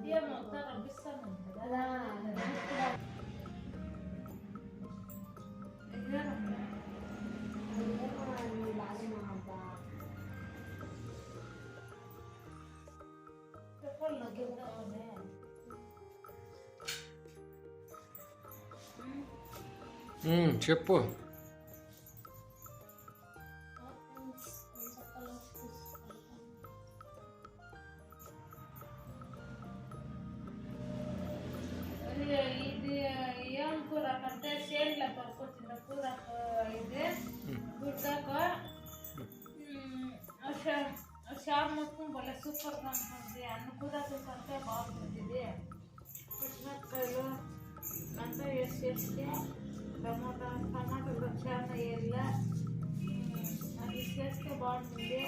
dia mau taruh bisa చెప్పు. ఇది ఏం కూర అంటే సేన్ల పడుకొచ్చిన కూర ఇది గుడ్డకు షాప్ మొత్తం భలే సూపర్గా ఉంటుంది. అన్ని కూరలు కంటే బాగుంటుంది. ఇది పచ్చిమిరపకాయలు అంతా వేసి చేస్తే టమాటాలు చాలా వేయాల, అది చేస్తే బాగుంటుంది.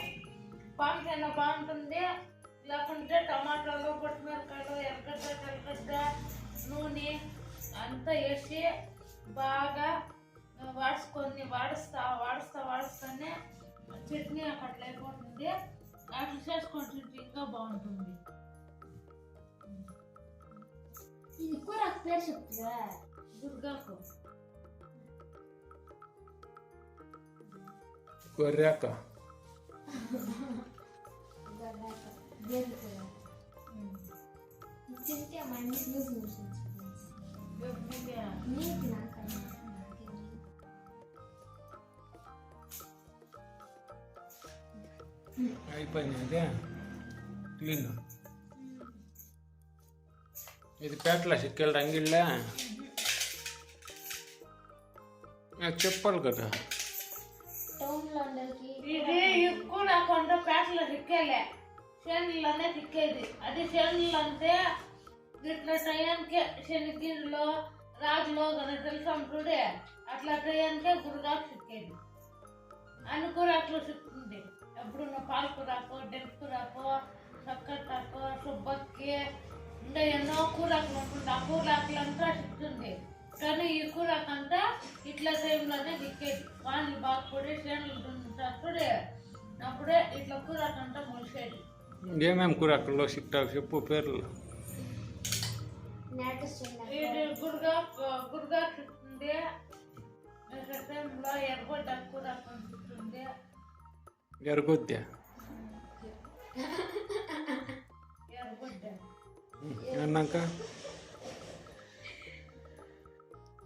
పాలకైనా బాగుంటుంది, లేకుంటే టమాటాలు పచ్చిమిరపకాయలు ఎర్రగడ్డ నూనె అంతా వేసి బాగా వాడుస్తానే చట్నీ అట్లా అయిపోతుంది. అట్లా చేసుకొని ఇంకా బాగుంటుంది. ఇది కూర పేరు చెప్తుందా? దుర్గాకు గొర్రెక తింటే మంచి లూజ్ మోషన్స్ నీకు నాకన్నా అయిపోయింది. క్లీన్. ఇది పేటల సిక్కెళ్ళ అంగిళ్ళ నాకు చెప్పాలి కదా. ఇది ఎక్కువ లేకుండా పేటలో సిక్కేలే, చేనులోనే సిక్కేది. అది చేనులు అంటే ఇట్లా టయానికే శనిగిరిలో రాజులో కానీ తెలుసు అంటుడే అట్లా టయానికే గురుగాకు సిక్కేది. అన్ని కూరాకులు సిక్కుంది. ఎప్పుడు పాలకూరాకు, డెంకురాకు, చక్కటాకు, సుబ్బక్కి ఇంకా ఎన్నో కూరాకులు ఉంటుంది. ఆ కూరాకులు అంతా సిక్తుంది. కానీ ఈ కూరకంతా ఇట్లా టైంలోనే దిక్కేది. వానలు బాగా పడి చేనులు దున్నుతాడే అప్పుడే ఇట్లా కూరకంతా మొలిసేది. ఏమేమి కూరకుల్లో సిక్టావు చెప్పు పేర్లు. ఇది గురుగా సిక్తుంది. టైంలో ఎర్రగొడ్డ కూరకు సిక్తుంది. ఎర్రగొద్ద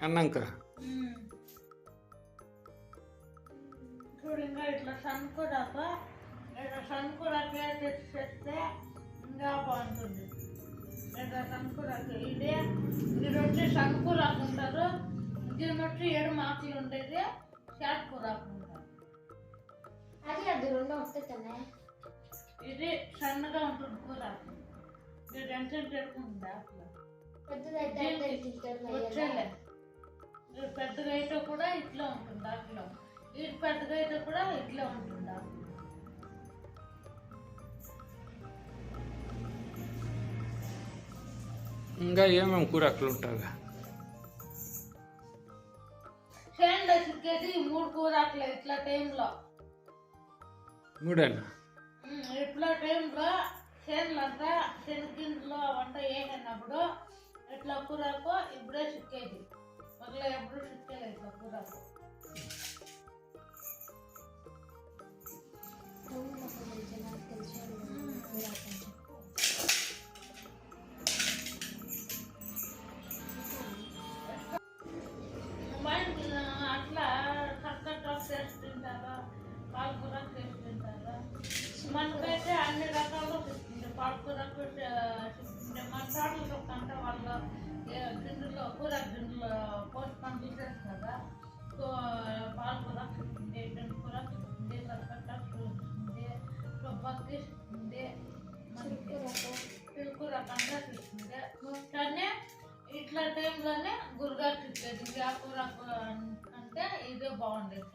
అన్నాక చూడు ఇంకా ఇట్లా సన్కూరాకు చేస్తే ఇంకా బాగుంటుంది. ఇట్లా సన్కూరాకు ఇది వచ్చి సన్కూరాకు ఉంటారు. దీని వచ్చి 7 ఆకులు ఉండేది షాట్ కూరాకు ఉంటారు. ఇది సన్నగా ఉంటుంది కూరాకు. ఇది టెన్షన్ పెట్టుకుంటుంది ఆకులు వచ్చేలే. పెద్దగా అయితే కూడా ఇట్లా ఉంటుంది ఆకులో. ఇది పెద్దగా అయితే కూడా ఇట్లా ఉంటుంది ఆకులు. ఇంకా ఏమేమి కూరకులు ఉంటాగా? చేనులో సిక్కేది 3 కూరాకులు ఇట్లా టైంలో. 3 ఇట్లా టైంలో చేనులంతా శనగింట్లో వంట వేసినప్పుడు ఇట్లా కూరకు ఇప్పుడే సిక్కేది. మళ్ళీ ఎప్పుడు సిక్కేది ఇట్లా కూరకు. అట్లా చక్కగా చేసి తింటారా, పాలకూర చేసి తింటారా? మనకైతే అన్ని రకాలు సిక్తుంది. పాలకూర సిక్తుంది. మన తోటలు కంటే వాళ్ళు గింజలు కూర గింజలు పోసుకొని తీసేస్తారా. పాలకూర సిక్తుంది, గింజకూర సిక్తుంది, కరకట్ట సిక్తుంది, సుబ్బక్కి సిక్తుంది, పిల్లకూర కంటే సిక్తుంది. కానీ ఇట్లా టైంలోనే గురుగాకు సిక్కేది. ఆ కూర అంటే ఇదే బాగుండేది.